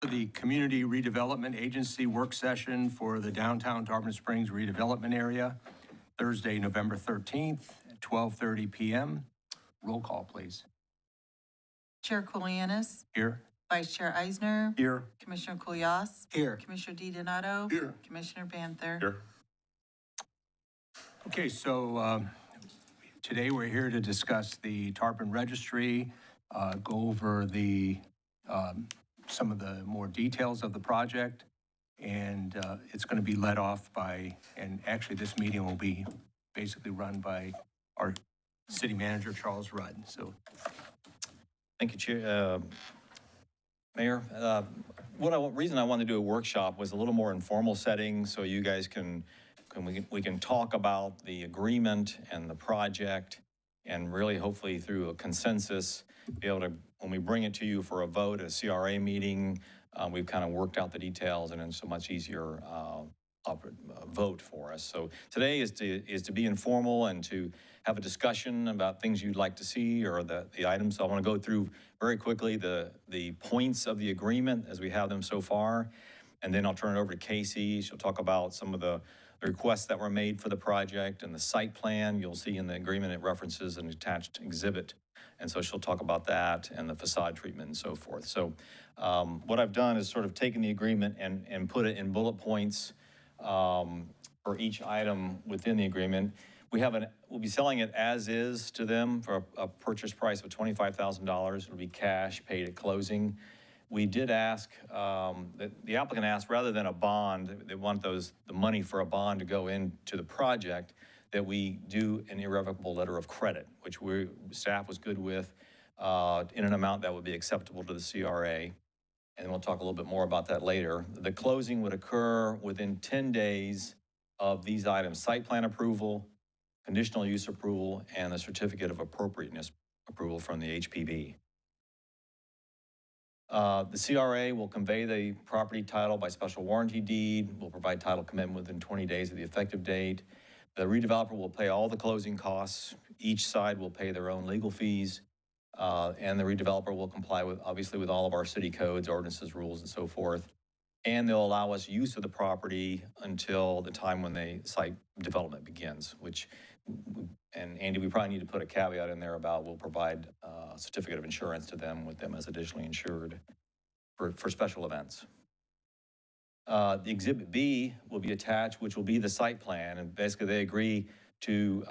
The Community Redevelopment Agency work session for the downtown Tarpon Springs redevelopment area, Thursday, November 13th at 12:30 p.m. Roll call, please. Chair Kulianis, Here. Vice Chair Eisner, Here. Commissioner Kulyas, Here. Commissioner DiDonato, Here. Commissioner Banther. Here. Okay, so today we're here to discuss the Tarpon Registry, go over the some of the more details of the project, and it's going to be led off by, and actually this meeting will be basically run by our city manager, Charles Rudd. So, Thank you, Chair. Mayor, reason I wanted to do a workshop was a little more informal setting, so you guys we can talk about the agreement and the project, and really hopefully through a consensus be able to, when we bring it to you for a vote at a CRA meeting, we've kind of worked out the details, and it's a much easier vote for us. So today is to be informal and to have a discussion about things you'd like to see or the items. So I want to go through very quickly the points of the agreement as we have them so far, and then I'll turn it over to Casey. She'll talk about some of the requests that were made for the project and the site plan. You'll see in the agreement it references an attached exhibit, and so she'll talk about that and the facade treatment and so forth. So what I've done is sort of taken the agreement and put it in bullet points for each item within the agreement. We'll be selling it as is to them for a purchase price of $25,000. It'll be cash paid at closing. We did ask, the applicant asked, rather than a bond, they want the money for a bond to go into the project, that we do an irrevocable letter of credit, which staff was good with, in an amount that would be acceptable to the CRA. And we'll talk a little bit more about that later. The closing would occur within 10 days of these items: site plan approval, conditional use approval, and the certificate of appropriateness approval from the HPB. The CRA will convey the property title by special warranty deed, will provide title commitment within 20 days of the effective date. The redeveloper will pay all the closing costs. Each side will pay their own legal fees. And the redeveloper will comply with, obviously, with all of our city codes, ordinances, rules, and so forth. And they'll allow us use of the property until the time when the site development begins, which, and Andy, we probably need to put a caveat in there about we'll provide a certificate of insurance to them with them as additionally insured for special events. The Exhibit B will be attached, which will be the site plan, and basically they agree to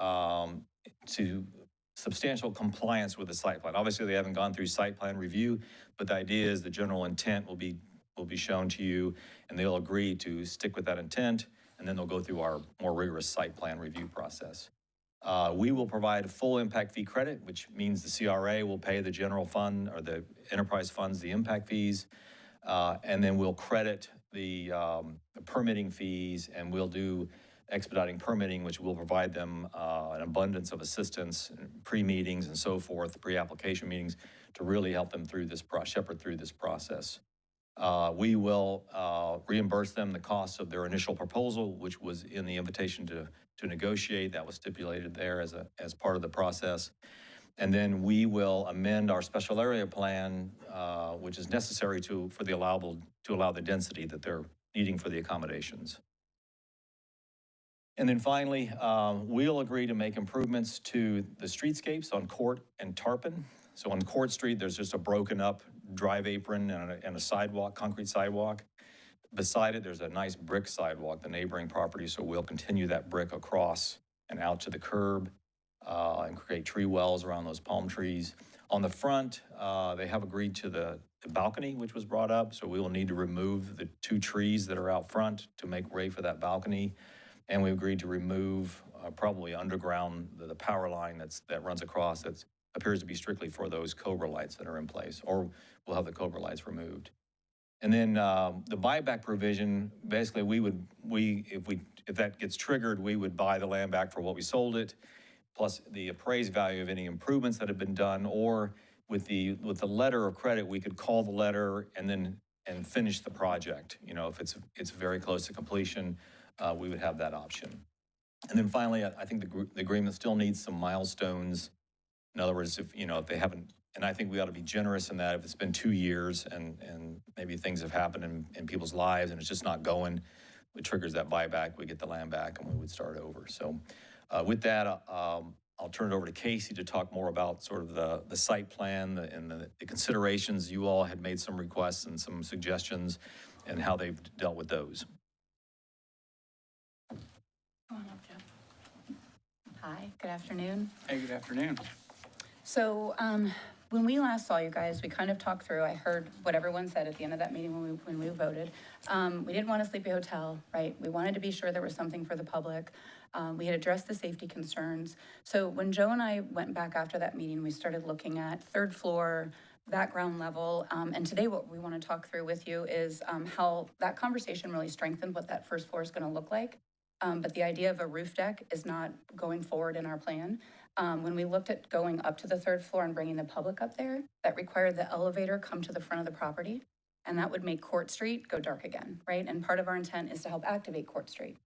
substantial compliance with the site plan. Obviously, they haven't gone through site plan review, but the idea is the general intent will be shown to you, and they'll agree to stick with that intent, and then they'll go through our more rigorous site plan review process. We will provide full impact fee credit, which means the CRA will pay the general fund or the enterprise funds the impact fees, and then we'll credit the permitting fees, and we'll do expediting permitting, which will provide them an abundance of assistance, pre-meetings and so forth, pre-application meetings, to really help them through this shepherd through this process. We will reimburse them the costs of their initial proposal, which was in the invitation to negotiate. That was stipulated there as part of the process. And then we will amend our special area plan, which is necessary to allow the density that they're needing for the accommodations. And then finally, we'll agree to make improvements to the streetscapes on Court and Tarpon. So on Court Street, there's just a broken up drive apron and a sidewalk, concrete sidewalk. Beside it, there's a nice brick sidewalk, the neighboring property, so we'll continue that brick across and out to the curb and create tree wells around those palm trees. On the front, they have agreed to the balcony, which was brought up, so we will need to remove the 2 trees that are out front to make way for that balcony. And we agreed to remove probably underground the power line that runs across that appears to be strictly for those Cobra lights that are in place, or we'll have the Cobra lights removed. And then the buyback provision, basically if that gets triggered, we would buy the land back for what we sold it, plus the appraised value of any improvements that have been done, or with the letter of credit, we could call the letter and finish the project. You know, if it's very close to completion, we would have that option. And then finally, I think the agreement still needs some milestones. In other words, if they haven't And I think we ought to be generous in that. If it's been 2 years and maybe things have happened in people's lives and it's just not going, it triggers that buyback, we get the land back and we would start over. So with that, I'll turn it over to Casey to talk more about sort of the site plan and the considerations. You all had made some requests and some suggestions and how they've dealt with those. Come on up, Joe. Hi, good afternoon. Hey, good afternoon. So when we last saw you guys, we kind of talked through, I heard what everyone said at the end of that meeting when we voted. We didn't want a sleepy hotel, right? We wanted to be sure there was something for the public. We had addressed the safety concerns. So when Joe and I went back after that meeting, we started looking at third floor, that ground level. And today what we want to talk through with you is how that conversation really strengthened what that first floor is going to look like. But the idea of a roof deck is not going forward in our plan. When we looked at going up to the third floor and bringing the public up there, that required the elevator come to the front of the property, and that would make Court Street go dark again, right? And part of our intent is to help activate Court Street,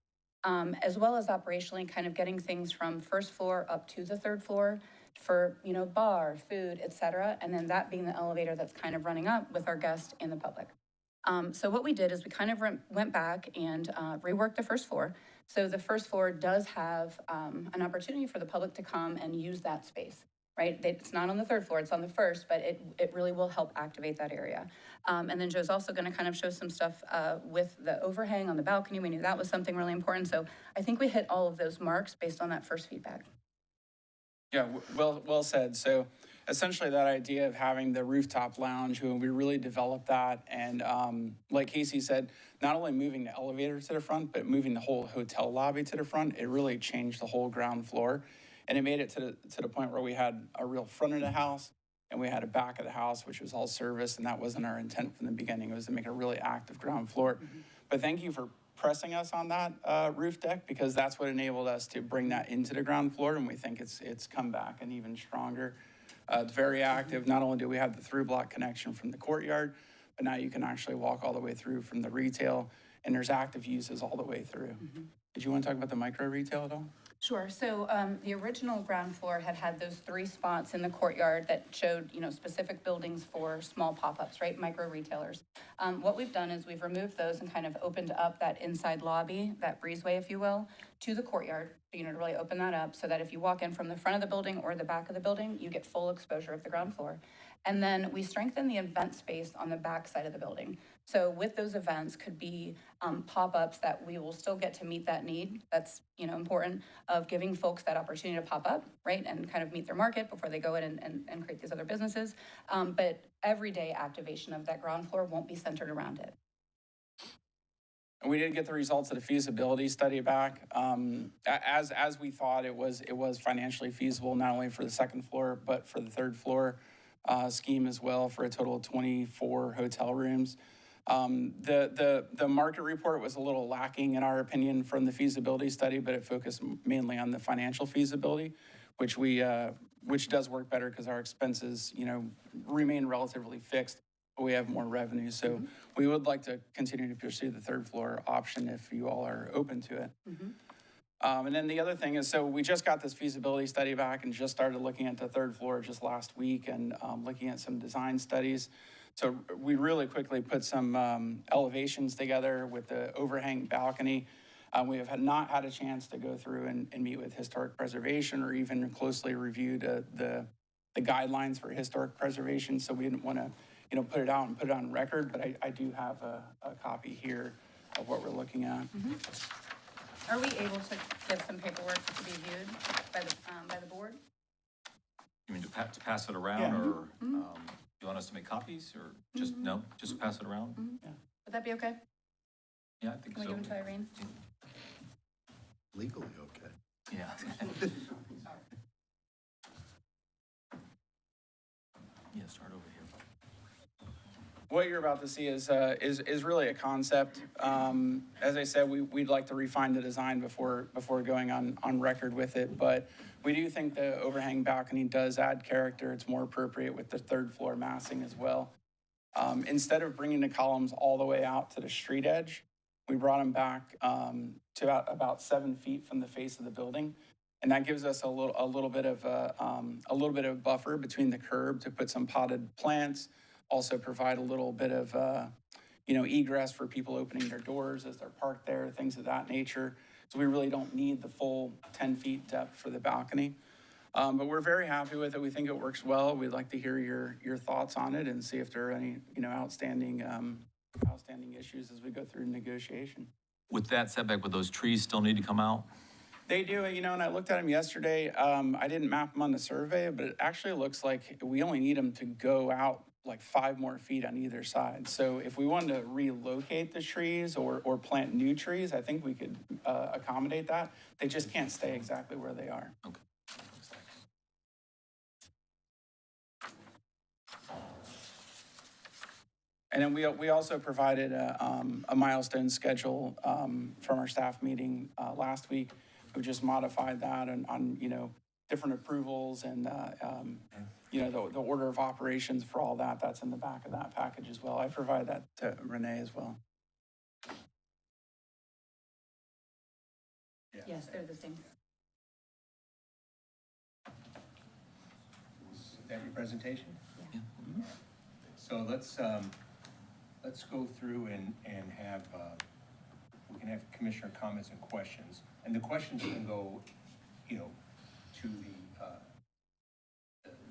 as well as operationally kind of getting things from first floor up to the third floor for, you know, bar, food, et cetera, and then that being the elevator that's kind of running up with our guests and the public. So what we did is we kind of went back and reworked the first floor. So the first floor does have an opportunity for the public to come and use that space, right? It's not on the third floor, it's on the first, but it really will help activate that area. And then Joe's also gonna kind of show some stuff with the overhang on the balcony. We knew that was something really important. So I think we hit all of those marks based on that first feedback. Yeah, well said. So essentially that idea of having the rooftop lounge, we really developed that. And like Casey said, not only moving the elevator to the front, but moving the whole hotel lobby to the front, it really changed the whole ground floor. And it made it to the point where we had a real front of the house and we had a back of the house, which was all service. And that wasn't our intent from the beginning. It was to make a really active ground floor. Mm-hmm. But thank you for pressing us on that roof deck, because that's what enabled us to bring that into the ground floor, and we think it's come back and even stronger. It's very active. Not only do we have the through block connection from the courtyard, but now you can actually walk all the way through from the retail, and there's active uses all the way through. Mm-hmm. Did you want to talk about the micro retail at all? Sure. So the original ground floor had those 3 spots in the courtyard that showed, you know, specific buildings for small pop-ups, right? Micro retailers. What we've done is we've removed those and kind of opened up that inside lobby, that breezeway, if you will, to the courtyard. You know, to really open that up so that if you walk in from the front of the building or the back of the building, you get full exposure of the ground floor. And then we strengthen the event space on the back side of the building. So with those events could be pop-ups that we will still get to meet that need. That's, you know, important, of giving folks that opportunity to pop up, right, and kind of meet their market before they go in and create these other businesses. But everyday activation of that ground floor won't be centered around it. And we did get the results of the feasibility study back. As we thought, it was financially feasible, not only for the second floor, but for the third floor scheme as well, for a total of 24 hotel rooms. The market report was a little lacking, in our opinion, from the feasibility study, but it focused mainly on the financial feasibility, which does work better because our expenses, you know, remain relatively fixed, but we have more revenue. So we would like to continue to pursue the third floor option if you all are open to it. Mm-hmm. And then the other thing is, so we just got this feasibility study back and just started looking at the third floor just last week and looking at some design studies. So we really quickly put some elevations together with the overhang balcony. We have not had a chance to go through and meet with historic preservation or even closely review the guidelines for historic preservation. So we didn't want to, you know, put it out and put it on record, but I do have a copy here of what we're looking at. Mm-hmm. Are we able to give some paperwork to be viewed by the board? You mean to pass it around, Yeah. or you want us to make copies, or just no, just pass it around? Mm-hmm. Yeah. Would that be okay? Yeah, I think Can so. we give them to Irene? Legally okay. Yeah. Yeah, start over here. What you're about to see is really a concept. As I said, we'd like to refine the design before going on record with it, but we do think the overhang balcony does add character. It's more appropriate with the third floor massing as well. Instead of bringing the columns all the way out to the street edge, we brought them back to about 7 feet from the face of the building. And that gives us a little bit of a buffer between the curb to put some potted plants, also provide a little bit of, egress for people opening their doors as they're parked there, things of that nature. So we really don't need the full 10 feet depth for the balcony. But we're very happy with it. We think it works well. We'd like to hear your thoughts on it and see if there are any, outstanding issues as we go through negotiation. With that setback, would those trees still need to come out? They do, and I looked at them yesterday. I didn't map them on the survey, but it actually looks like we only need them to go out like 5 more feet on either side. So if we wanted to relocate the trees or plant new trees, I think we could accommodate that. They just can't stay exactly where they are. Okay. And then we also provided a milestone schedule from our staff meeting last week. We just modified that on different approvals and, the order of operations for all that. That's in the back of that package as well. I provide that to Renee as well. Yes, they're the same. Is that your presentation? Yeah. So let's go through and have, we can have commissioner comments and questions. And the questions can go, to the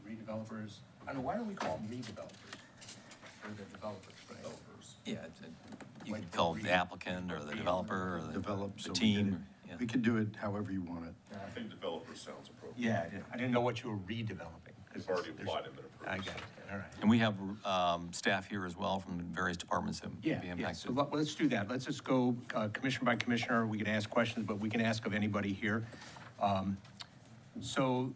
redevelopers. I don't know, why do we call them redevelopers? They're the developers, right? Yeah, you could call it the applicant or the developer or Develop, the so we team. can- Yeah. We can do it however you want it. I think developer sounds appropriate. Yeah, I didn't know what you were redeveloping. It's already applied and been approved. I got it, all right. And we have staff here as well from various departments that Yeah, may be yeah, impacted. so let's do that. Let's just go commissioner by commissioner. We can ask questions, but we can ask of anybody here. So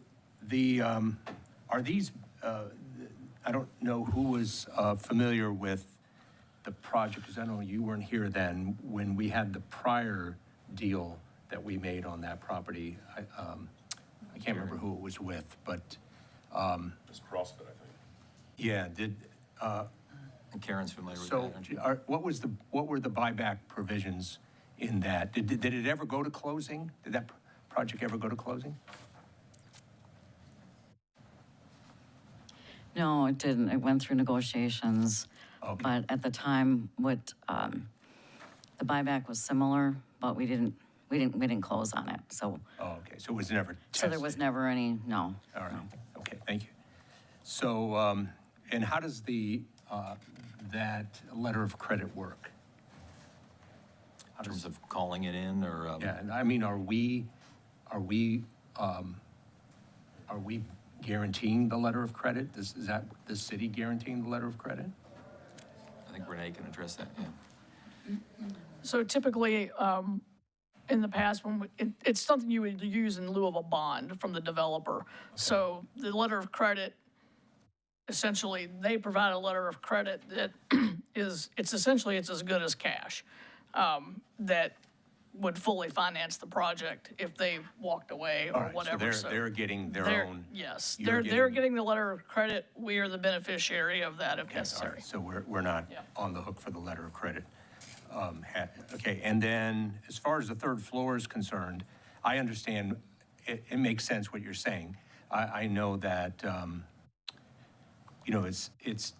are these, I don't know who was familiar with the project, because I know you weren't here then, when we had the prior deal that we made on that property. I can't remember who it was with, but It's CrossFit, I think. yeah, And Karen's familiar with so that, aren't you? what were the buyback provisions in that? Did it ever go to closing? Did that project ever go to closing? No, it didn't. It went through negotiations. Okay. But at the time, the buyback was similar, but we didn't close on it. So, Oh, okay, so it was never tested? so there was never any, no. All right, okay, thank you. So, and how does that letter of credit work? How In terms does, of calling it in or? yeah, and I mean, are we guaranteeing the letter of credit? Is that the city guaranteeing the letter of credit? I think Renee can address that, yeah. So typically, in the past, it's something you would use in lieu of a bond from the developer. So the letter of credit, essentially, they provide a letter of credit that it's as good as cash, that would fully finance the project if they walked away All or right, whatever. so they're getting their They're- own. Yes, you're they're getting the letter of credit. We are the beneficiary of that if Okay, all necessary. right, so we're not Yeah. on the hook for the letter of credit. Okay, and then as far as the third floor is concerned, I understand, it makes sense what you're saying. I know that, it's,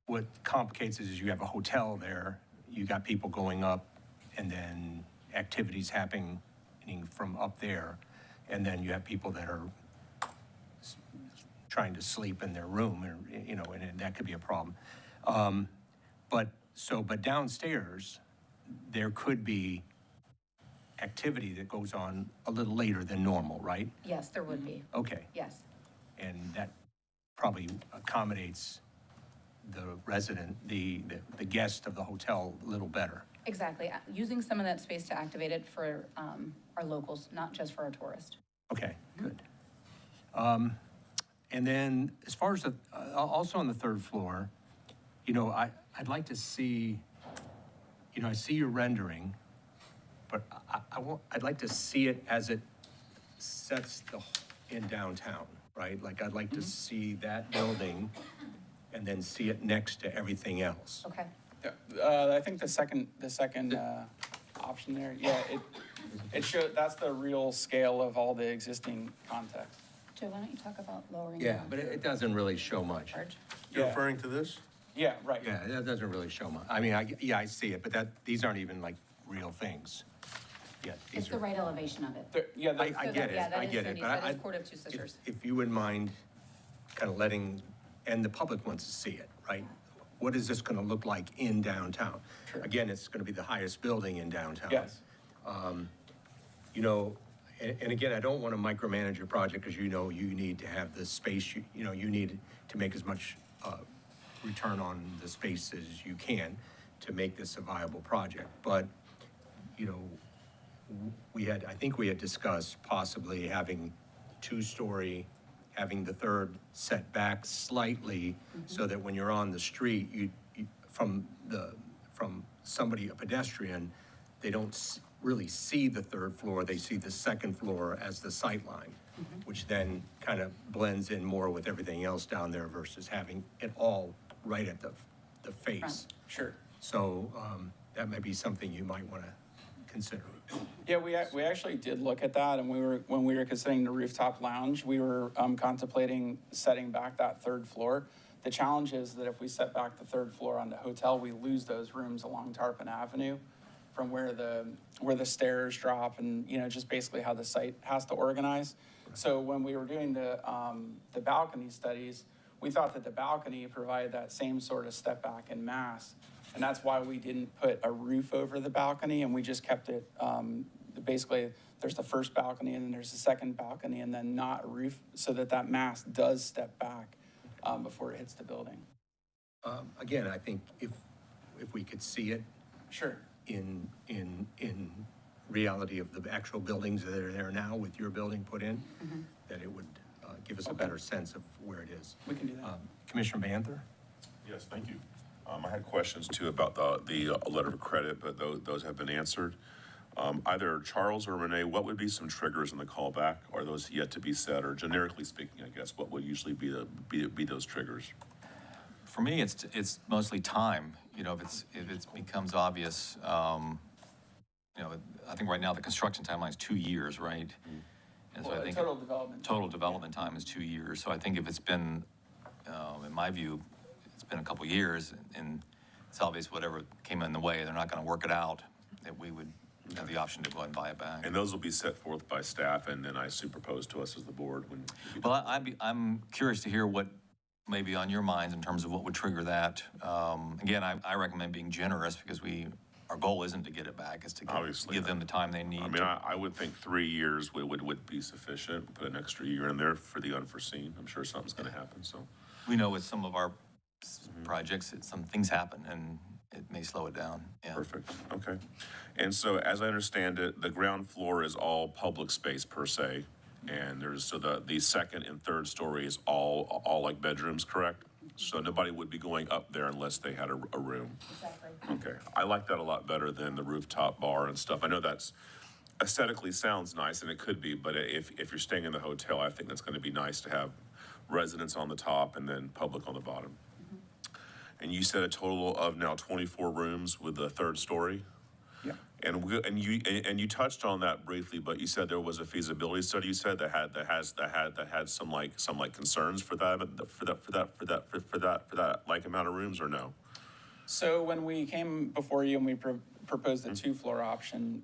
what complicates it is you have a hotel there, you got people going up, and then activities happening from up there, and then you have people that are trying to sleep in their room, and that could be a problem. But downstairs, there could be activity that goes on a little later than normal, right? Yes, there would be, Okay, yes. and that probably accommodates the resident, the guest of the hotel a little better. Exactly, using some of that space to activate it for our locals, not just for our tourists. Okay, good. And then as far as also on the third floor, I'd like to see, I see your rendering, but I'd like to see it as it sets in downtown, right? Like, I'd like to see that building and then see it next to everything else. Okay, Yeah, I think the second option there, yeah, It showed, that's the real scale of all the existing context. Joe, why don't you talk about lowering? Yeah, the but it doesn't really show much. charge? You're Yeah. referring to this? Yeah, right. Yeah, that doesn't really show much. I mean, I see it, but these aren't even like real things. Yeah, It's these the are, right elevation of it. Yeah, I the- get it, Yeah, that I is get it, Cindy's, but that I. is Court of Two Sisters. If you wouldn't mind kind of letting, and the public wants to see it, right? What is this gonna look like in downtown? Again, it's gonna be the highest building in downtown. yes. You know, and again, I don't want to micromanage your project because you know you need to have the space, you know, you need to make as much return on the space as you can to make this a viable project. But, you know, I think we had discussed possibly having two-story, having the third set back slightly so that when you're on the street, from somebody, a pedestrian, they don't really see the third floor, they see the second floor as the sight line, which then kind of blends in more with everything else down there versus having it all right at the face. Sure. So that might be something you might want to consider. Yeah, we actually did look at that, and when we were considering the rooftop lounge, we were contemplating setting back that third floor. The challenge is that if we set back the third floor on the hotel, we lose those rooms along Tarpon Avenue from where the stairs drop and, you know, just basically how the site has to organize. So when we were doing the balcony studies, we thought that the balcony provided that same sort of step back in mass. And that's why we didn't put a roof over the balcony, and we just kept it, basically, there's the first balcony, and then there's the second balcony, and then not a roof, so that mass does step back before it hits the building. Again, I think if we could see it Sure. in reality of the actual buildings that are there now with your building put in, that it would give us a better sense of where it is. We can do that. Commissioner Banther? Yes, thank you. I had questions too about the letter of credit, but those have been answered. Either Charles or Renee, what would be some triggers in the callback? Are those yet to be set, or generically speaking, I guess, what would usually be those triggers? For me, it's mostly time. You know, if it becomes obvious, you know, I think right now the construction timeline is 2 years, right? And so Well, I think total development. total development time is 2 years. So I think if it's been, in my view, it's been a couple years, and it's obvious whatever came in the way, they're not going to work it out, that we would have the option to go ahead and buy it back. And those will be set forth by staff, and then I assume proposed to us as the board when. Well, I'm curious to hear what may be on your minds in terms of what would trigger that. Again, I recommend being generous because our goal isn't to get it back, it's to Obviously give them the time they need. I mean, I would think 3 years would be sufficient. Put an extra year in there for the unforeseen. I'm sure something's going to happen, so. We know with some of our projects, some things happen and it may slow it down. Yeah. Perfect, okay. And so as I understand it, the ground floor is all public space per se, and so the second and third story is all like bedrooms, correct? So nobody would be going up there unless they had a room? Exactly. Okay, I like that a lot better than the rooftop bar and stuff. I know that's aesthetically sounds nice, and it could be, but if you're staying in the hotel, I think that's gonna be nice to have residents on the top and then public on the bottom. And you said a total of now 24 rooms with the third story? Yeah. And you touched on that briefly, but you said there was a feasibility study you said that had some concerns for that like amount of rooms, or no? So when we came before you and we proposed the two-floor option,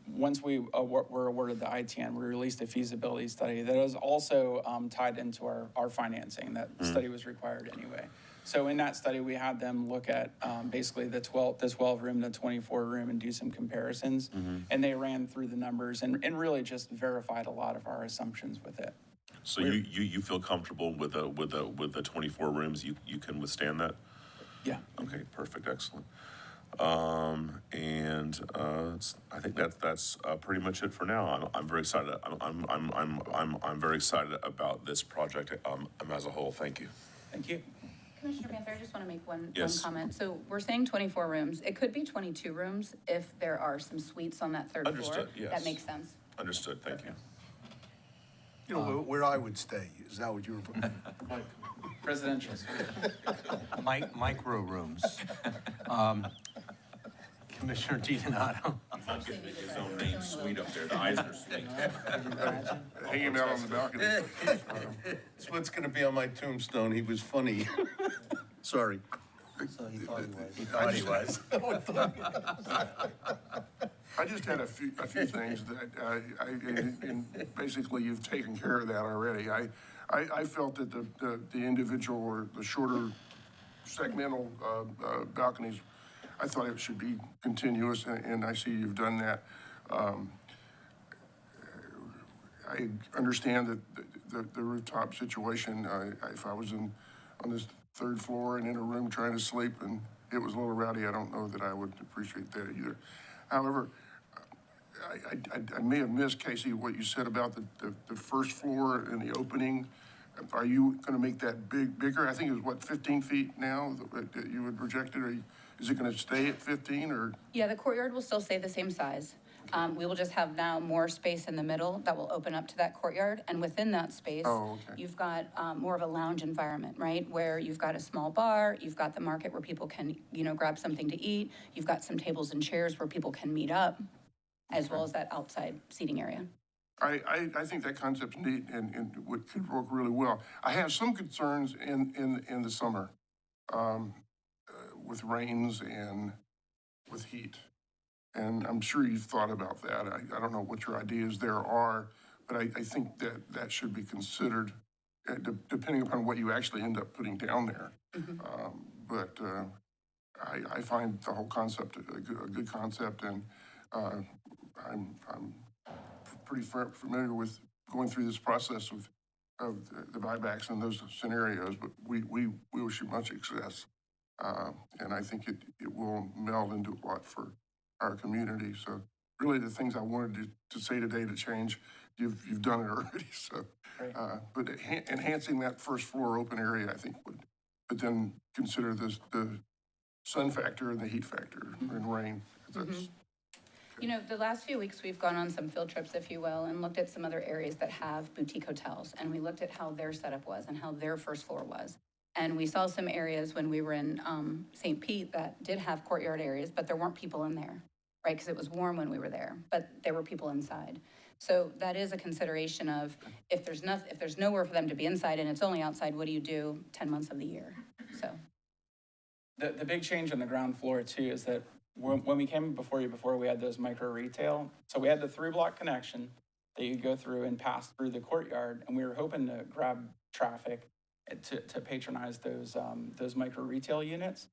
once we were awarded the ITN, we released a feasibility study that was also tied into our financing. That study was required anyway. So in that study, we had them look at basically the 12 room, the 24 room, and do some comparisons. And they ran through the numbers and really just verified a lot of our assumptions with it. So you feel comfortable with the 24 rooms? You can withstand that? Yeah. Okay, perfect, excellent. And I think that's pretty much it for now. I'm very excited. I'm very excited about this project as a whole. Thank you. Thank you. Commissioner Panther, I just want to make one Yes. comment. So we're saying 24 rooms. It could be 22 rooms if there are some suites on that third floor. Understood, yes. That makes sense. Understood. Thank you. You know, where I would stay, is that what you were? Presidential. Micro rooms. Commissioner DiDonato? suite up there, the Eisner suite. Hang him out on the balcony. That's what's gonna be on my tombstone. He was funny. Sorry. So he thought he was. He thought he was. I just had a few things that and basically you've taken care of that already. I felt that the individual or the shorter segmental balconies, I thought it should be continuous, and I see you've done that. I understand that the rooftop situation, if I was on this third floor and in a room trying to sleep and it was a little rowdy, I don't know that I would appreciate that either. However, I may have missed, Casey, what you said about the first floor and the opening. Are you gonna make that bigger? I think it was, what, 15 feet now that you had projected? Is it gonna stay at 15 or? Yeah, the courtyard will still stay the same size. We will just have now more space in the middle that will open up to that courtyard. And within that space, Oh, okay. you've got more of a lounge environment, right? Where you've got a small bar, you've got the market where people can, grab something to eat. You've got some tables and chairs where people can meet up, as well as that outside seating area. I think that concept's neat and could work really well. I have some concerns in the summer with rains and with heat. And I'm sure you've thought about that. I don't know what your ideas there are, but I think that should be considered depending upon what you actually end up putting down there. But I find the whole concept a good concept, and I'm pretty familiar with going through this process of the buybacks and those scenarios, but we wish you much success. And I think it will meld into a lot for our community. So really the things I wanted to say today to change, you've done it already. So, but enhancing that first floor open area, I think would, but then consider the sun factor and the heat factor and rain. That's, The last few weeks, we've gone on some field trips, if you will, and looked at some other areas that have boutique hotels. And we looked at how their setup was and how their first floor was. And we saw some areas when we were in St. Pete that did have courtyard areas, but there weren't people in there, right? Because it was warm when we were there, but there were people inside. So that is a consideration of if there's nowhere for them to be inside and it's only outside, what do you do 10 months of the year? So The big change on the ground floor too is that when we came before we had those micro retail. So we had the 3-block connection that you go through and pass through the courtyard, and we were hoping to grab traffic to patronize those micro retail units.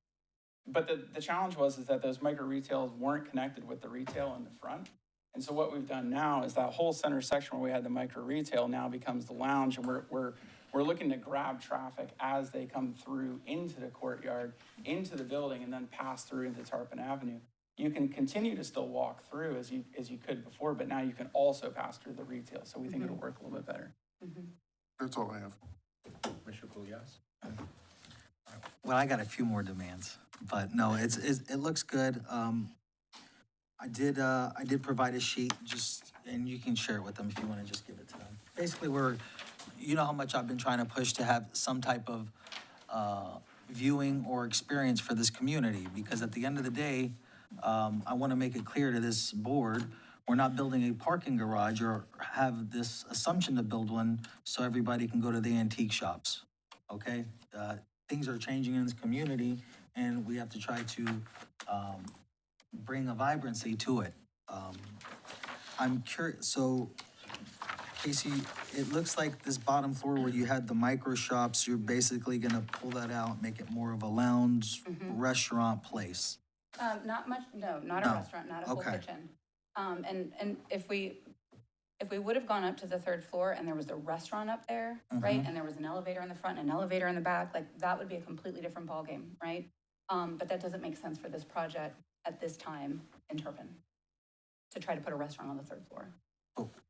But the challenge was that those micro retails weren't connected with the retail in the front. And so what we've done now is that whole center section where we had the micro retail now becomes the lounge, and we're looking to grab traffic as they come through into the courtyard, into the building, and then pass through into Tarpon Avenue. You can continue to still walk through as you could before, but now you can also pass through the retail. So we think it'll work a little bit better. that's all I have. Commissioner Kulyas? Well, I got a few more demands, but no, it looks good. I did provide a sheet, and you can share it with them if you want to just give it to them. Basically, you know how much I've been trying to push to have some type of viewing or experience for this community, because at the end of the day, I want to make it clear to this board, we're not building a parking garage or have this assumption to build one so everybody can go to the antique shops, okay? Things are changing in this community, and we have to try to bring a vibrancy to it. I'm curious, so Casey, it looks like this bottom floor where you had the micro shops, you're basically gonna pull that out, make it more of a lounge, restaurant place. not much, no, not a No. restaurant, not a whole Okay. kitchen. And if we would have gone up to the third floor and there was a restaurant up there, right? And there was an elevator in the front and an elevator in the back, like that would be a completely different ballgame, right? But that doesn't make sense for this project at this time in Turpin, to try to put a restaurant on the third floor.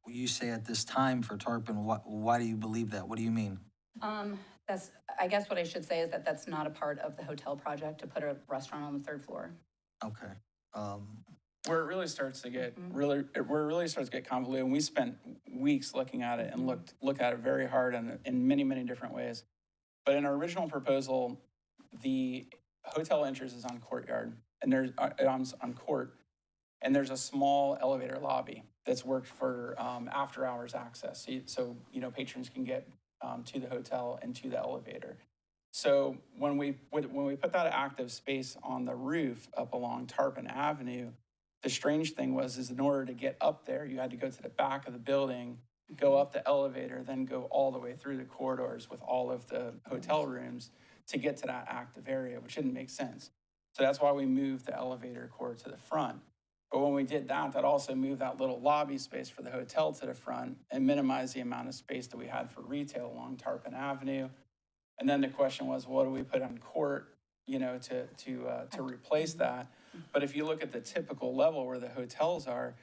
You say at this time for Tarpon, why do you believe that? What do you mean? I guess what I should say is that that's not a part of the hotel project to put a restaurant on the third floor. Okay. Where it really starts to get convoluted, and we spent weeks looking at it and look at it very hard in many, many different ways. But in our original proposal, the hotel entrance is on courtyard, and there's on court, and there's a small elevator lobby. that's worked for after-hours access. So, you know, patrons can get to the hotel and to the elevator. So when we put that active space on the roof up along Tarpon Avenue, the strange thing is in order to get up there, you had to go to the back of the building, go up the elevator, then go all the way through the corridors with all of the hotel rooms to get to that active area, which didn't make sense. So that's why we moved the elevator core to the front. But when we did that, that also moved that little lobby space for the hotel to the front and minimized the amount of space that we had for retail along Tarpon Avenue. And then the question was, what do we put on court, you know, to replace that? But if you look at the typical level where the hotels are,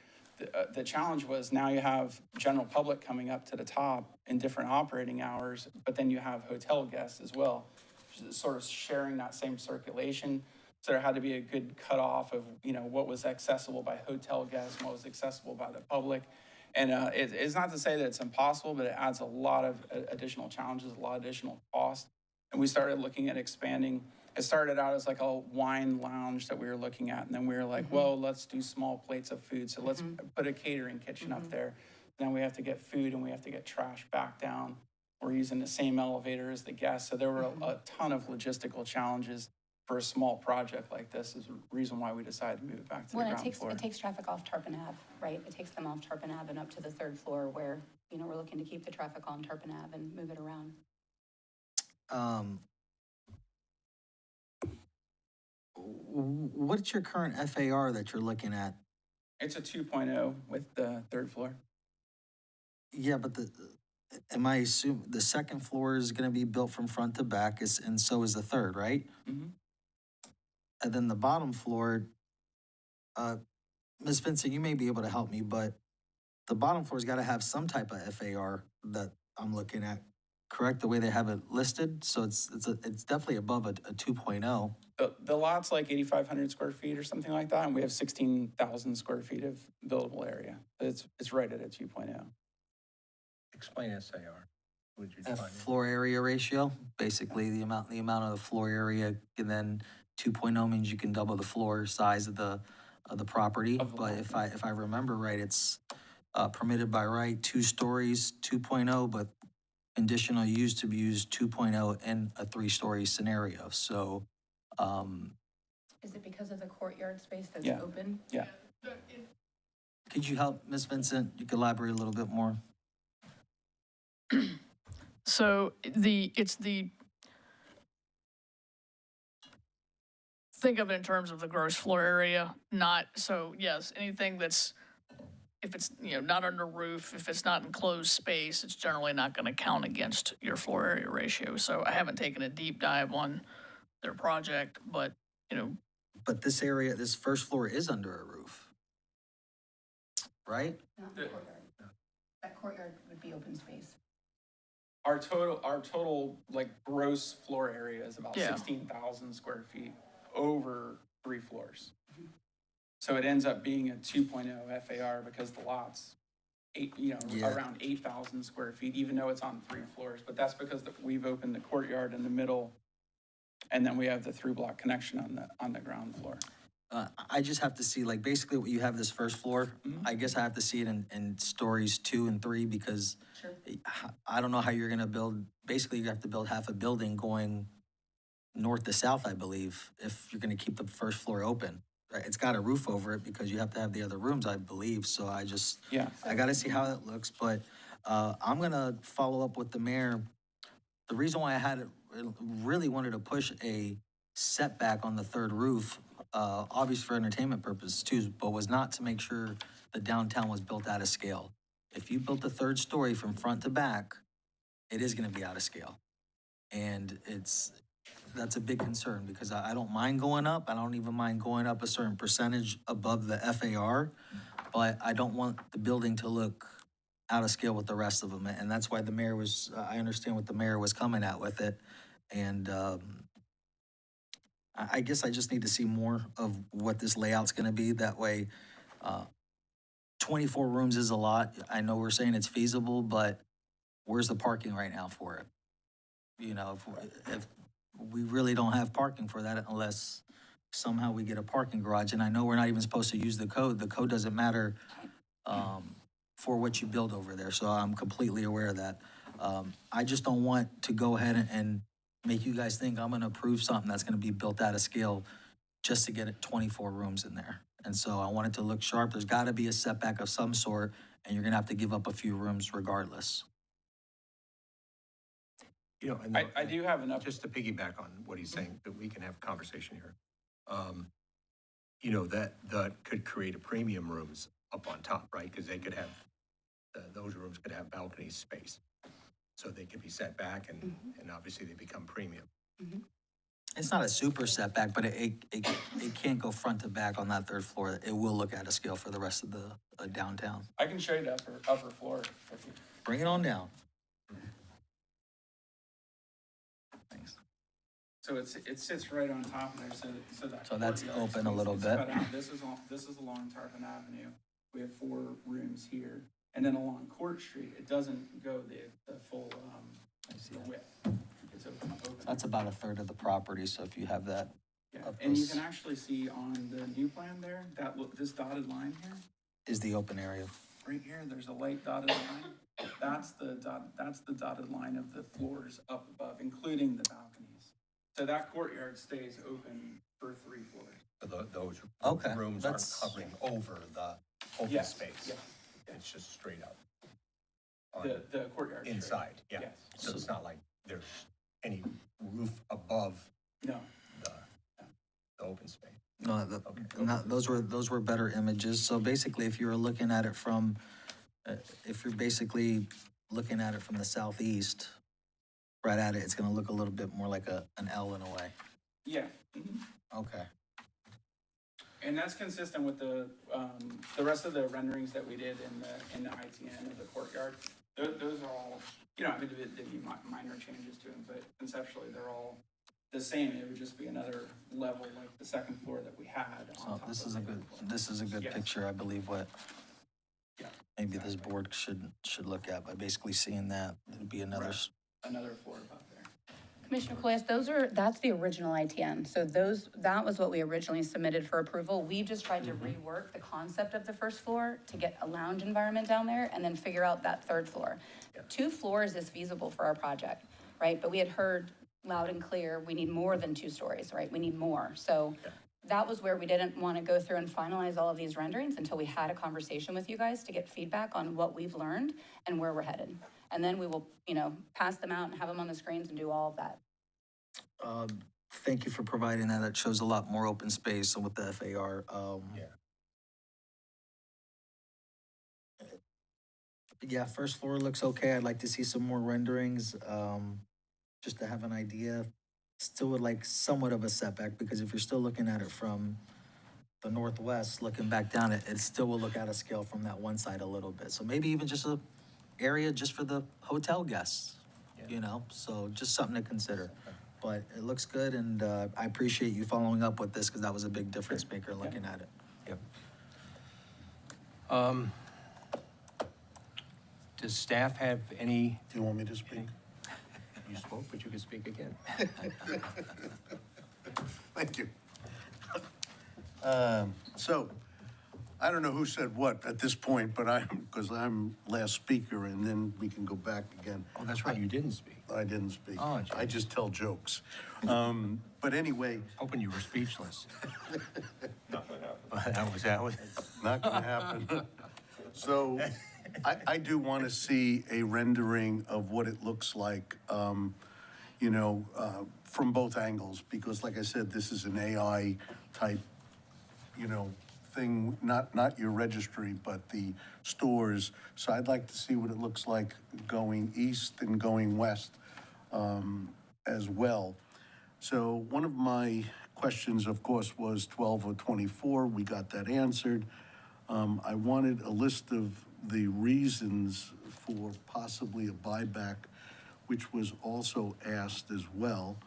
the challenge was now you have general public coming up to the top in different operating hours, but then you have hotel guests as well, sort of sharing that same circulation. So there had to be a good cutoff of, you know, what was accessible by hotel guests and what was accessible by the public. And it's not to say that it's impossible, but it adds a lot of additional challenges, a lot of additional cost. And we started looking at expanding. It started out as like a wine lounge that we were looking at. And then we were like, well, let's do small plates of food. So let's put a catering kitchen up there. Then we have to get food and we have to get trash back down. We're using the same elevator as the guests. So there were a ton of logistical challenges for a small project like this. Is the reason why we decided to move it back to the ground floor. It takes traffic off Tarpon Ave, right? It takes them off Tarpon Ave and up to the third floor where, you know, we're looking to keep the traffic on Tarpon Ave and move it around. What's your current FAR that you're looking at? It's a 2.0 with the third floor. Yeah, but am I assuming the second floor is gonna be built from front to back, and so is the third, right? Mhm. And then the bottom floor, Ms. Vincent, you may be able to help me, but the bottom floor's gotta have some type of FAR that I'm looking at, correct? The way they have it listed, so it's definitely above a 2.0. The lot's like 8,500 square feet or something like that, and we have 16,000 square feet of buildable area. It's right at a 2.0. Explain SAR. Would you F define it? floor area ratio, basically the amount of the floor area, and then 2.0 means you can double the floor size of the property. Of the But lot, if I remember right, it's permitted by right 2 stories, 2.0, but conditional use to be used 2.0 in a 3-story scenario. So, Is it because of the courtyard space that's Yeah. open? Yeah. could you help, Ms. Vincent? You could elaborate a little bit more. So think of it in terms of the gross floor area, not, so yes, anything that's, if it's, you know, not under roof, if it's not enclosed space, it's generally not going to count against your floor area ratio. So I haven't taken a deep dive on their project, but, you know, But this area, this first floor is under a roof, right? Not the courtyard. That courtyard would be open space. Our total like gross floor area is about Yeah. 16,000 square feet over 3 floors. So it ends up being a 2.0 FAR because the lot's Yeah. around 8,000 square feet, even though it's on 3 floors. But that's because we've opened the courtyard in the middle, and then we have the through block connection on the ground floor. I just have to see, like, basically what you have this first floor, I guess I have to see it in stories 2 and 3 because Sure. I don't know how you're gonna build, basically you have to build half a building going north to south, I believe, if you're gonna keep the first floor open. Right? It's got a roof over it because you have to have the other rooms, I believe, so Yeah. I gotta see how it looks, but I'm gonna follow up with the mayor. The reason why I had it, really wanted to push a setback on the third roof, obvious for entertainment purposes too, but was not to make sure the downtown was built out of scale. If you built the third story from front to back, it is gonna be out of scale. And that's a big concern because I don't mind going up. I don't even mind going up a certain percentage above the FAR, but I don't want the building to look out of scale with the rest of them. And that's why the mayor was, I understand what the mayor was coming at with it. And I guess I just need to see more of what this layout's gonna be. That way, 24 rooms is a lot. I know we're saying it's feasible, but where's the parking right now for it? You know, if we really don't have parking for that unless somehow we get a parking garage. And I know we're not even supposed to use the code. The code doesn't matter for what you build over there, so I'm completely aware of that. I just don't want to go ahead and make you guys think I'm gonna approve something that's gonna be built out of scale just to get it 24 rooms in there. And so I want it to look sharp. There's gotta be a setback of some sort, and you're gonna have to give up a few rooms regardless. You know, and I do have enough. just to piggyback on what he's saying, that we can have a conversation here. You know, that could create a premium rooms up on top, right? Because they could have, those rooms could have balcony space. So they could be set back and obviously they become premium. It's not a super setback, but it can't go front to back on that third floor. It will look out of scale for the rest of the downtown. I can show you the upper floor. If you, Bring it on down. Thanks. so it sits right on top of there, so that. So that's courtyard open a space little is bit. cut out. This is along Tarpon Avenue. We have 4 rooms here, and then along Court Street, it doesn't go the full the width. It's open. That's about a third of the property, so if you have that. Yeah, up and you close can actually see on the new plan there, this dotted line here, is the open area. right here, there's a light dotted line. That's the dotted line of the floors up above, including the balconies. So that courtyard stays open for 3 floors. So those Okay, rooms aren't that's- covering over the open Yes, space. yes. It's just straight up. on The courtyard. straight. Inside, yeah. Yes. So it's not like there's any roof above No, the open space. No, those were better images. So basically, if you were looking at it from, if you're basically looking at it from the southeast, right at it, it's gonna look a little bit more like an L in a way. yeah. Okay. And that's consistent with the rest of the renderings that we did in the ITN of the courtyard. Those are all, you know, I mean, there'd be minor changes to them, but conceptually, they're all the same. It would just be another level like the second floor that we had on So top this of is the a good, third floor. this is a good Yes. picture, I believe, what Yeah, maybe this board should look at. By basically seeing that, it'd be another, Right. Another floor above there. Commissioner Colas, that's the original ITN. So that was what we originally submitted for approval. We just tried to rework the concept of the first floor to get a lounge environment down there and then figure out that third floor. 2 floors is feasible for our project, right? But we had heard loud and clear, we need more than 2 stories, right? We need more. So that was where we didn't want to go through and finalize all of these renderings until we had a conversation with you guys to get feedback on what we've learned and where we're headed. And then we will, pass them out and have them on the screens and do all of that. thank you for providing that. It shows a lot more open space with the FAR. Yeah, first floor looks okay. I'd like to see some more renderings, just to have an idea. Still would like somewhat of a setback, because if you're still looking at it from the northwest, looking back down, it still will look out of scale from that one side a little bit. So maybe even just a area just for the hotel guests, so just something to consider. But it looks good, and I appreciate you following up with this, because that was a big difference maker looking at it. Yep. Does staff have any, Do you want me to speak? you spoke, but you can speak again. Thank you. So, I don't know who said what at this point, but because I'm last speaker, and then we can go back again. Oh, that's right, you didn't speak. I didn't speak. Oh, I just tell jokes. But anyway, Hoping you were speechless. That was. not gonna happen. So, I do want to see a rendering of what it looks like, from both angles, because like I said, this is an AI type, thing, not your registry, but the stores. So I'd like to see what it looks like going east and going west, as well. So one of my questions, of course, was 12 or 24. We got that answered. I wanted a list of the reasons for possibly a buyback, which was also asked as well.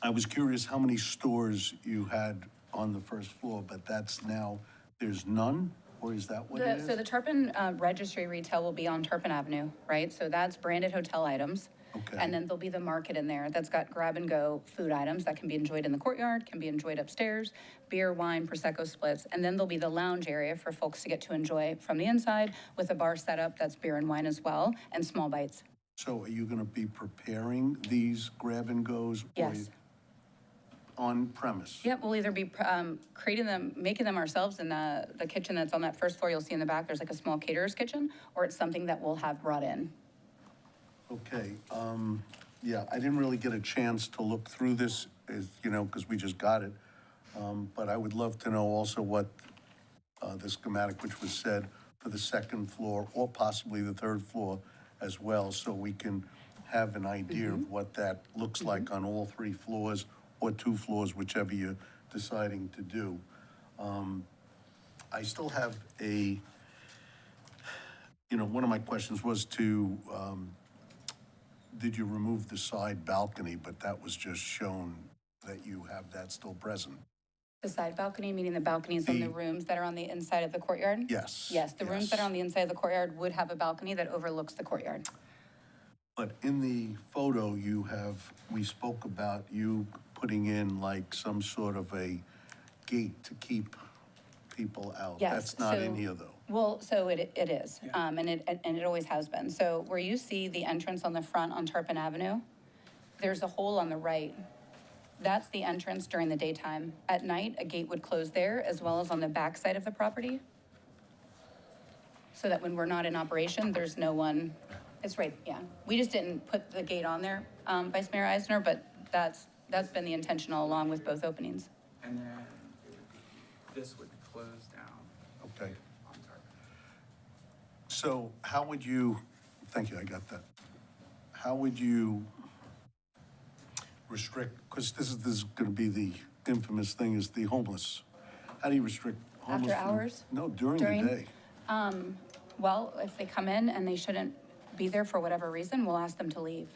I was curious how many stores you had on the first floor, but that's now, there's none? Or is that what it is? So the Turpin Registry retail will be on Turpin Avenue, right? So that's branded hotel items. Okay. And then there'll be the market in there that's got grab-and-go food items that can be enjoyed in the courtyard, can be enjoyed upstairs, beer, wine, Prosecco splits. And then there'll be the lounge area for folks to get to enjoy from the inside with a bar setup that's beer and wine as well, and small bites. So are you going to be preparing these grab-and-goes? Yes. On premise? Yep, we'll either be creating them, making them ourselves in the kitchen that's on that first floor. You'll see in the back, there's like a small caterer's kitchen, or it's something that we'll have brought in. Okay, yeah, I didn't really get a chance to look through this, because we just got it. But I would love to know also what the schematic, which was said for the second floor, or possibly the third floor as well, so we can have an idea of what that looks like on all 3 floors, or 2 floors, whichever you're deciding to do. I still have one of my questions was did you remove the side balcony, but that was just shown that you have that still present? The side balcony, meaning the balconies on the rooms that are on the inside of the courtyard? Yes. Yes, the rooms that are on the inside of the courtyard would have a balcony that overlooks the courtyard. But in the photo we spoke about you putting in like some sort of a gate to keep people out. Yes, That's not in so- here, though. Well, so it is, and it always has been. So where you see the entrance on the front on Tarpon Avenue, there's a hole on the right. That's the entrance during the daytime. At night, a gate would close there as well as on the back side of the property. So that when we're not in operation, there's no one, it's right, yeah. We just didn't put the gate on there, Vice Mayor Eisner, but that's been the intention all along with both openings. And then this would close down Okay. on target. So how would you, thank you, I got that. How would you restrict, because this is going to be the infamous thing, is the homeless. How do you restrict homeless? After hours? No, during During? the day. Well, if they come in and they shouldn't be there for whatever reason, we'll ask them to leave.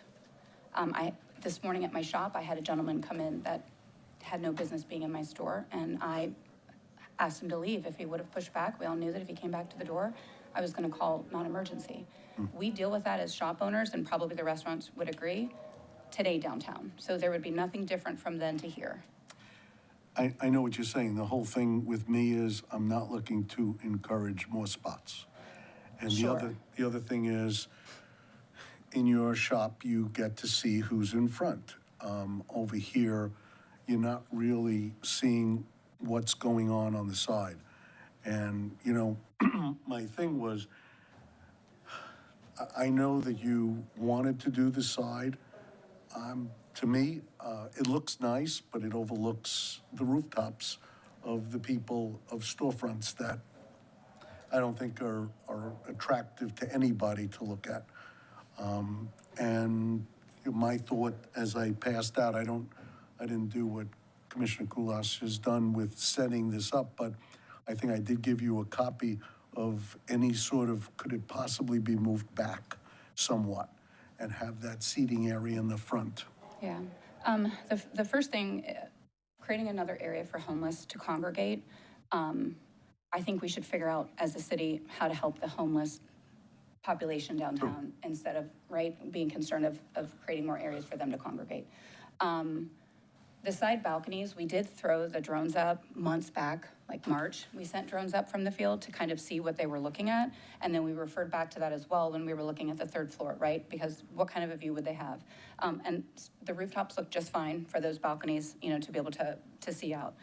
This morning at my shop, I had a gentleman come in that had no business being in my store, and I asked him to leave. If he would have pushed back, we all knew that if he came back to the door, I was gonna call non-emergency. We deal with that as shop owners, and probably the restaurants would agree, today downtown. So there would be nothing different from then to here. I know what you're saying. The whole thing with me is I'm not looking to encourage more spots. And Sure. the other thing is, in your shop, you get to see who's in front. Over here, you're not really seeing what's going on the side. And, my thing was, I know that you wanted to do the side. To me, it looks nice, but it overlooks the rooftops of the people of storefronts that I don't think are attractive to anybody to look at. And my thought as I passed out, I didn't do what Commissioner Kulas has done with setting this up, but I think I did give you a copy of any sort of, could it possibly be moved back somewhat and have that seating area in the front? Yeah. The first thing, creating another area for homeless to congregate, I think we should figure out as a city how to help the homeless population downtown instead of, right, being concerned of creating more areas for them to congregate. The side balconies, we did throw the drones up months back, like March. We sent drones up from the field to kind of see what they were looking at. And then we referred back to that as well when we were looking at the third floor, right? Because what kind of a view would they have? And the rooftops look just fine for those balconies, to be able to see out.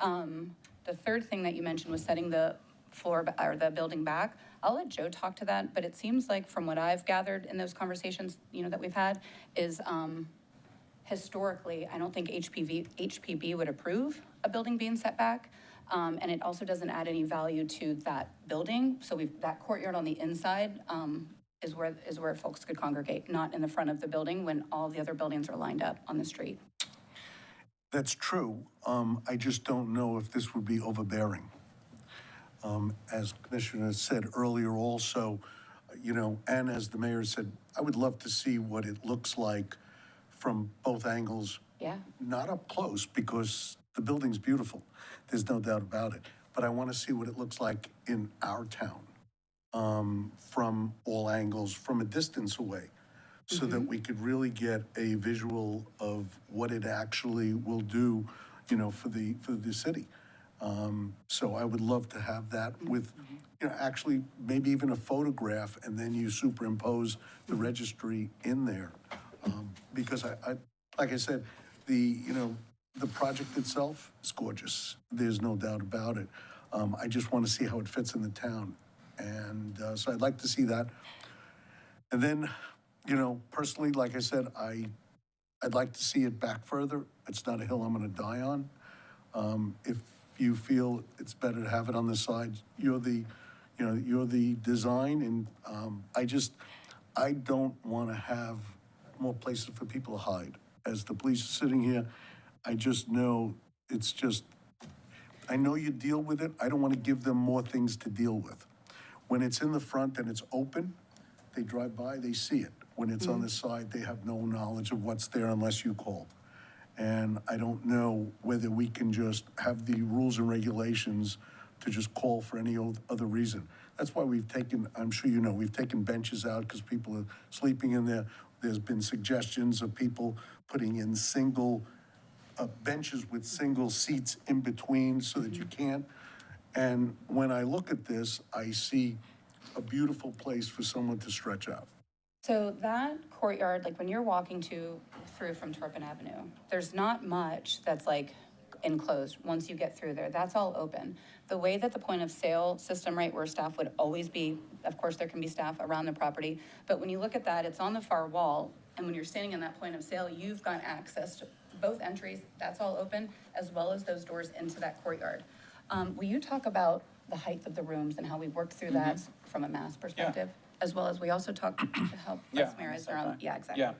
The third thing that you mentioned was setting the floor or the building back. I'll let Joe talk to that, but it seems like from what I've gathered in those conversations, that we've had is, historically, I don't think HPB would approve a building being set back. And it also doesn't add any value to that building. So that courtyard on the inside, is where folks could congregate, not in the front of the building when all the other buildings are lined up on the street. That's true. I just don't know if this would be overbearing. As Commissioner said earlier also, and as the mayor said, I would love to see what it looks like from both angles. Yeah. Not up close, because the building's beautiful. There's no doubt about it. But I want to see what it looks like in our town, from all angles, from a distance away. so that we could really get a visual of what it actually will do, for the city. So I would love to have that with, actually maybe even a photograph, and then you superimpose the registry in there. Because like I said, the project itself is gorgeous. There's no doubt about it. I just want to see how it fits in the town. And so I'd like to see that. And then, personally, like I said, I'd like to see it back further. It's not a hill I'm going to die on. If you feel it's better to have it on the side, you're the design, and I don't want to have more places for people to hide. As the police are sitting here, I just know I know you deal with it. I don't want to give them more things to deal with. When it's in the front and it's open, they drive by, they see it. When it's on the side, they have no knowledge of what's there unless you call. And I don't know whether we can just have the rules and regulations to just call for any other reason. That's why we've taken, I'm sure you know, we've taken benches out because people are sleeping in there. There's been suggestions of people putting in single benches with single seats in between so that you can't. And when I look at this, I see a beautiful place for someone to stretch out. So that courtyard, like when you're walking through from Turpin Avenue, there's not much that's like enclosed once you get through there. That's all open. The way that the point of sale system, right, where staff would always be, of course, there can be staff around the property, but when you look at that, it's on the far wall. And when you're standing in that point of sale, you've got access to both entries, that's all open, as well as those doors into that courtyard. Will you talk about the height of the rooms and how we worked through that from a mass perspective? As well as we also talked to help Vice Mayor is around, yeah, exactly. Yeah.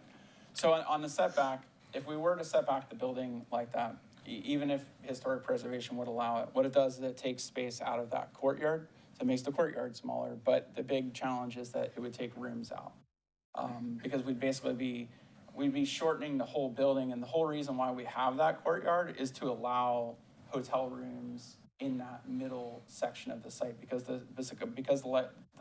So on the setback, if we were to set back the building like that, even if historic preservation would allow it, what it does is it takes space out of that courtyard. So it makes the courtyard smaller, but the big challenge is that it would take rooms out. Because we'd basically we'd be shortening the whole building, and the whole reason why we have that courtyard is to allow hotel rooms in that middle section of the site, because the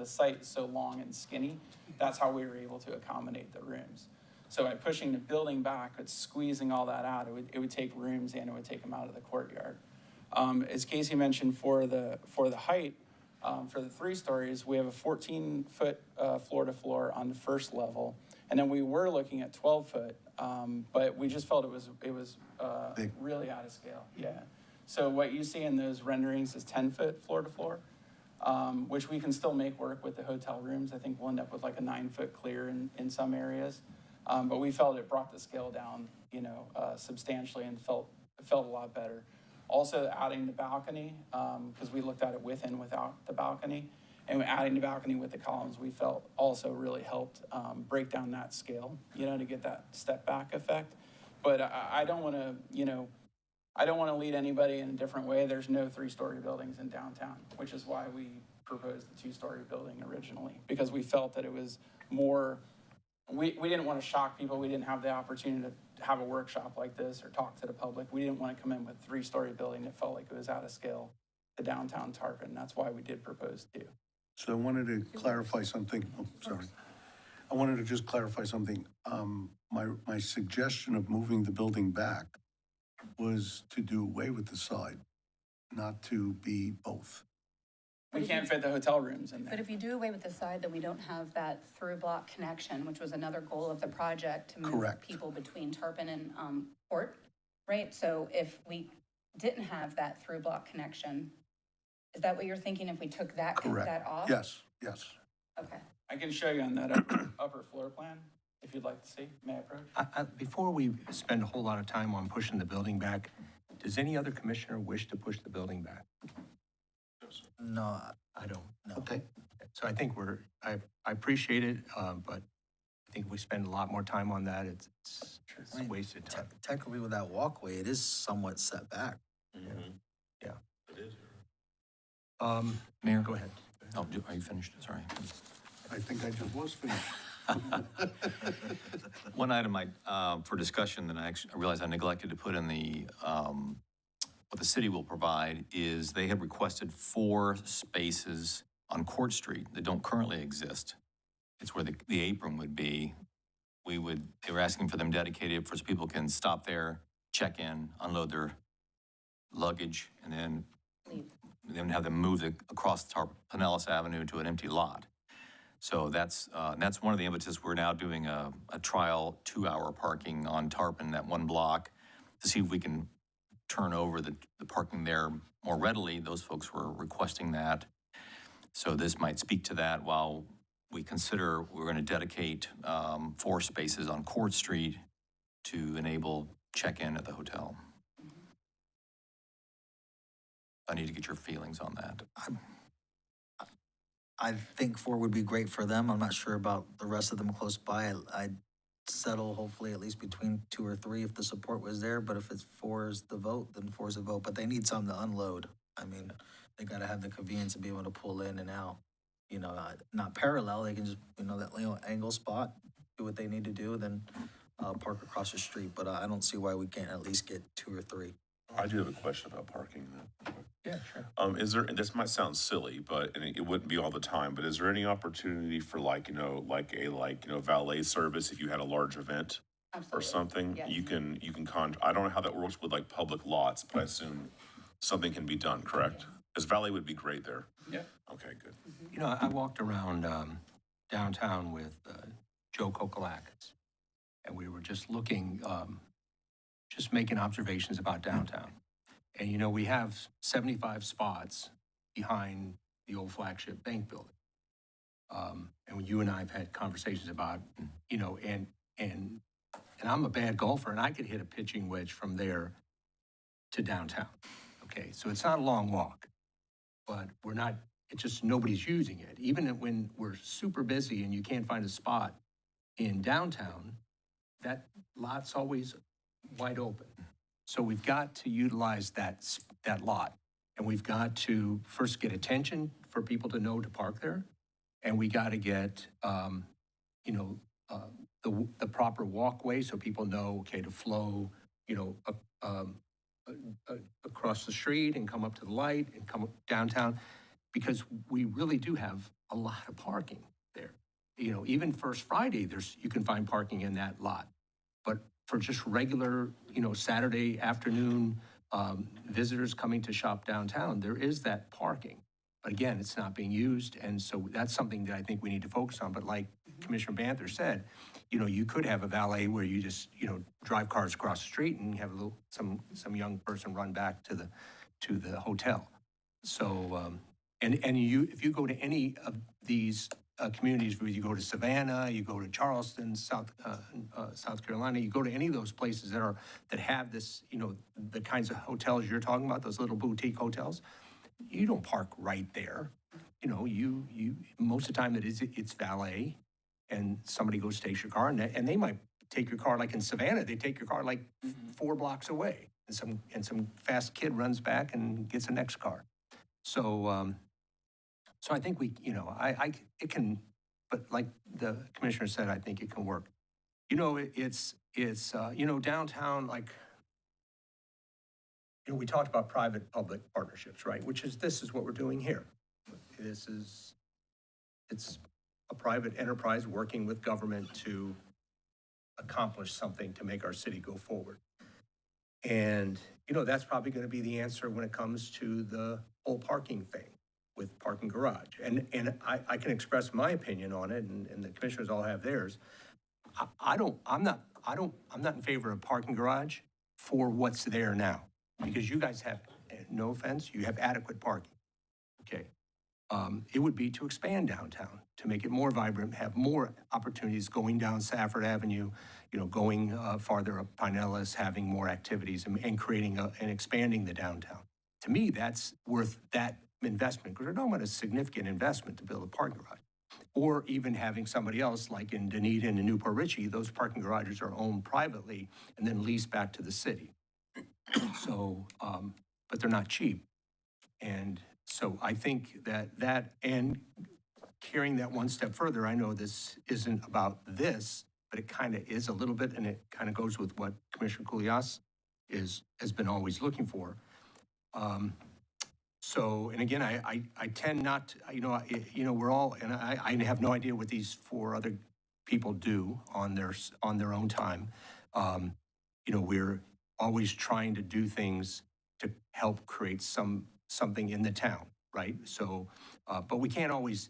site is so long and skinny. That's how we were able to accommodate the rooms. So by pushing the building back, it's squeezing all that out. It would take rooms and it would take them out of the courtyard. As Casey mentioned, for the height, for the 3 stories, we have a 14-foot floor to floor on the first level, and then we were looking at 12-foot, but we just felt it was really out of scale. Yeah. So what you see in those renderings is 10-foot floor to floor, which we can still make work with the hotel rooms. I think we'll end up with like a 9-foot clear in some areas, but we felt it brought the scale down, substantially, and felt a lot better. Also adding the balcony, because we looked at it with and without the balcony, and adding the balcony with the columns, we felt also really helped break down that scale, to get that step back effect. But I don't want to, lead anybody in a different way. There's no 3-story buildings in downtown, which is why we proposed the 2-story building originally, because we felt that it was more, we didn't want to shock people. We didn't have the opportunity to have a workshop like this or talk to the public. We didn't want to come in with a 3-story building that felt like it was out of scale to downtown Tarpon. That's why we did propose 2. So I wanted to clarify something. Oh, sorry. I wanted to just clarify something. My suggestion of moving the building back was to do away with the side, not to be both. We can't fit the hotel rooms in there. But if you do away with the side, then we don't have that through block connection, which was another goal of the project, to move Correct. people between Tarpon and Port, right? So if we didn't have that through block connection, is that what you're thinking, if we took that off? Yes. Okay. I can show you on that upper floor plan, if you'd like to see. May I approach? Before we spend a whole lot of time on pushing the building back, does any other commissioner wish to push the building back? No, I don't. no. Okay. So I think I appreciate it, but I think if we spend a lot more time on that, it's I mean, wasted time. Technically with that walkway, it is somewhat set back. Yeah. It is. Mayor? Go ahead. Oh, are you finished? Sorry. I think I just was finished. One item for discussion that I realized I neglected to put in what the city will provide is they have requested 4 spaces on Court Street that don't currently exist. It's where the apron would be, they were asking for them dedicated for so people can stop there, check in, unload their luggage, and then have them move across Pinellas Avenue to an empty lot. So that's one of the impetus. We're now doing a trial 2-hour parking on Tarpon, that one block, to see if we can turn over the parking there more readily. Those folks were requesting that. So this might speak to that while we consider we're going to dedicate 4 spaces on Court Street to enable check-in at the hotel. I need to get your feelings on that. I think 4 would be great for them. I'm not sure about the rest of them close by. I'd settle hopefully at least between 2 or 3 if the support was there, but if it's 4 is the vote, then 4 is the vote. But they need something to unload. I mean, they got to have the convenience to be able to pull in and out. You know, not parallel. They can just, that little angle spot, do what they need to do, then park across the street. But I don't see why we can't at least get 2 or 3. I do have a question about parking then. Yeah, sure. Is there, and this might sound silly, but, and it wouldn't be all the time, but is there any opportunity for valet service if you had a large event or something? Yes. You can I don't know how that works with like public lots, but I assume something can be done, correct? Because valet would be great there. Yeah. Okay, good. I walked around downtown with Joe Kokolakis, and we were just looking, just making observations about downtown. And, we have 75 spots behind the old flagship bank building. And you and I have had conversations about, and I'm a bad golfer, and I could hit a pitching wedge from there to downtown. Okay, so it's not a long walk, but it's just nobody's using it. Even when we're super busy and you can't find a spot in downtown, that lot's always wide open. So we've got to utilize that lot, and we've got to first get attention for people to know to park there, and we got to get, the proper walkway so people know, okay, to flow, across the street and come up to the light and come downtown, because we really do have a lot of parking there. Even First Friday, you can find parking in that lot, but for just regular, Saturday afternoon visitors coming to shop downtown, there is that parking. But again, it's not being used, and so that's something that I think we need to focus on. But like Commissioner Banther said, you could have a valet where you just, drive cars across the street and have some young person run back to the hotel. So, if you go to any of these communities, where you go to Savannah, you go to Charleston, South Carolina, you go to any of those places that have this, the kinds of hotels you're talking about, those little boutique hotels, you don't park right there. You most of the time it's valet, and somebody goes takes your car, and they might take your car, like in Savannah, they take your car like 4 blocks away, and some fast kid runs back and gets the next car. So I think it can, but like the commissioner said, I think it can work. It's downtown, like, we talked about private-public partnerships, right? This is what we're doing here. It's a private enterprise working with government to accomplish something to make our city go forward. And, that's probably going to be the answer when it comes to the whole parking thing with parking garage. And I can express my opinion on it, and the commissioners all have theirs. I'm not in favor of parking garage for what's there now, because you guys have, no offense, you have adequate parking. Okay. It would be to expand downtown, to make it more vibrant, have more opportunities going down Safford Avenue, going farther up Pinellas, having more activities and creating and expanding the downtown. To me, that's worth that investment, because we're talking about a significant investment to build a parking garage. Or even having somebody else, like in Dunedin and Newport Richey, those parking garages are owned privately and then leased back to the city. So, but they're not cheap. And so I think that and carrying that one step further, I know this isn't about this, but it kind of is a little bit, and it kind of goes with what Commissioner Kulias has been always looking for. So, and again, I tend not to, we're all, and I have no idea what these 4 other people do on their own time. You know, we're always trying to do things to help create something in the town, right? So, but we can't always,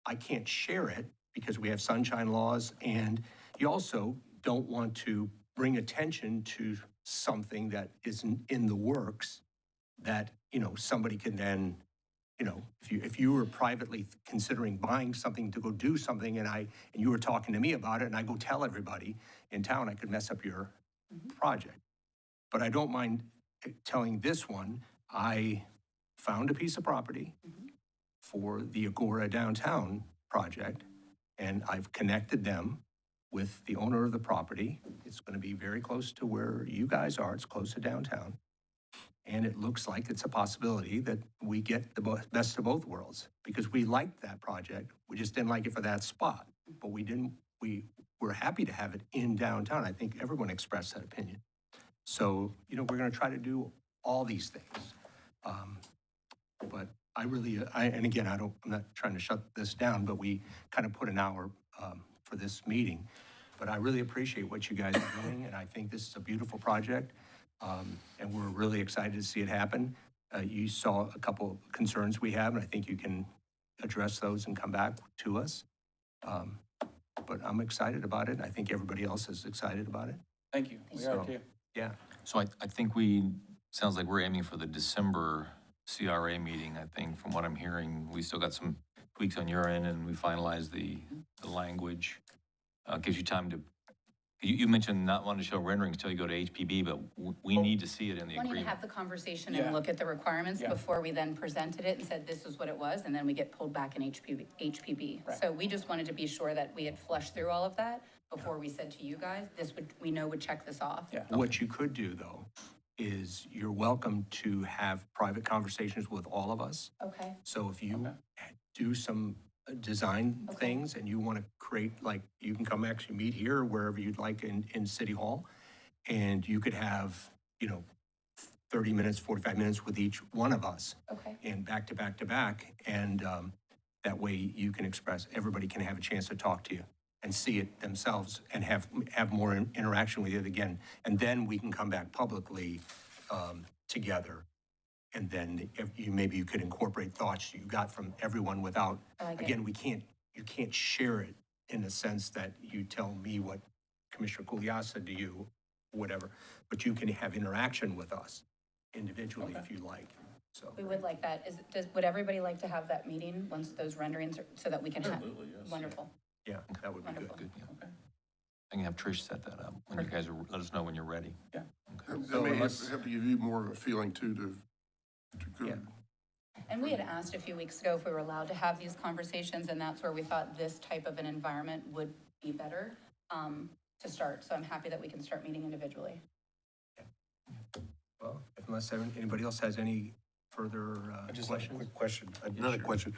I can't share it because we have sunshine laws, and you also don't want to bring attention to something that isn't in the works that, you know, somebody can then, you know, if you were privately considering buying something to go do something and you were talking to me about it and I go tell everybody in town, I could mess up your project. But I don't mind telling this one, I found a piece of property for the Agora downtown project, and I've connected them with the owner of the property. It's going to be very close to where you guys are. It's close to downtown. And it looks like it's a possibility that we get the best of both worlds, because we liked that project. We just didn't like it for that spot. But we're happy to have it in downtown. I think everyone expressed that opinion. So, you know, we're going to try to do all these things. But I really, and again, I'm not trying to shut this down, but we kind of put an hour for this meeting. But I really appreciate what you guys are doing, and I think this is a beautiful project. And we're really excited to see it happen. You saw a couple of concerns we have, and I think you can address those and come back to us. But I'm excited about it, and I think everybody else is excited about it. Thank you. We are too. Yeah. So I think sounds like we're aiming for the December CRA meeting. I think from what I'm hearing, we still got some tweaks on your end and we finalize the language. Gives you time to, you mentioned not wanting to show renderings until you go to HPB, but we need to see it in the Wanting to agreement. have the conversation Yeah. and look at the requirements Yeah. before we then presented it and said this is what it was, and then we get pulled back in HPB. Right. So we just wanted to be sure that we had flushed through all of that before we said to you guys, we know would check this off. Yeah. What you could do, though, is you're welcome to have private conversations with all of us. Okay, So if you do some design things and you want to create, like, you can come actually meet here or wherever you'd like in City Hall, and you could have, you know, 30 minutes, 45 minutes with each one of us. okay. And back to back to back, and that way you can express, everybody can have a chance to talk to you and see it themselves and have more interaction with you again. And then we can come back publicly together. And then maybe you could incorporate thoughts you got from everyone without, again, you can't share it in the sense that you tell me what Commissioner Kulyas said to you, whatever, but you can have interaction with us individually if you like, so. We would like that. Would everybody like to have that meeting once those renderings are, so that we can have? Absolutely, yes. Wonderful. Yeah, that would be good. Wonderful. I can have Trish set that up when you guys let us know when you're ready. Yeah. That may have to give you more of a feeling too to go. Yeah. And we had asked a few weeks ago if we were allowed to have these conversations, and that's where we thought this type of an environment would be better to start. So I'm happy that we can start meeting individually. Well, unless anybody else has any further Just like a questions? quick question, another question.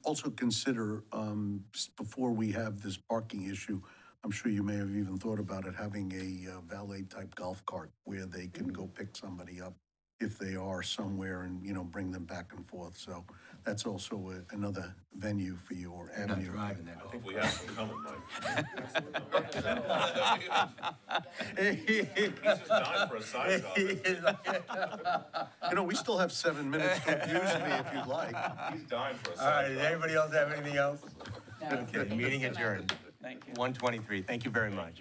Also consider, before we have this parking issue, I'm sure you may have even thought about it, having a valet-type golf cart where they can go pick somebody up if they are somewhere and, you know, bring them back and forth. So that's also another venue for you or You're not avenue. driving that. If we have some coming, Mike. He's just dying for a side job. You know, we still have 7 minutes to abuse me if you'd like. He's dying for a All right, side does job. anybody else have anything else? Okay, meeting adjourned. Thank you. 1:23, thank you very much.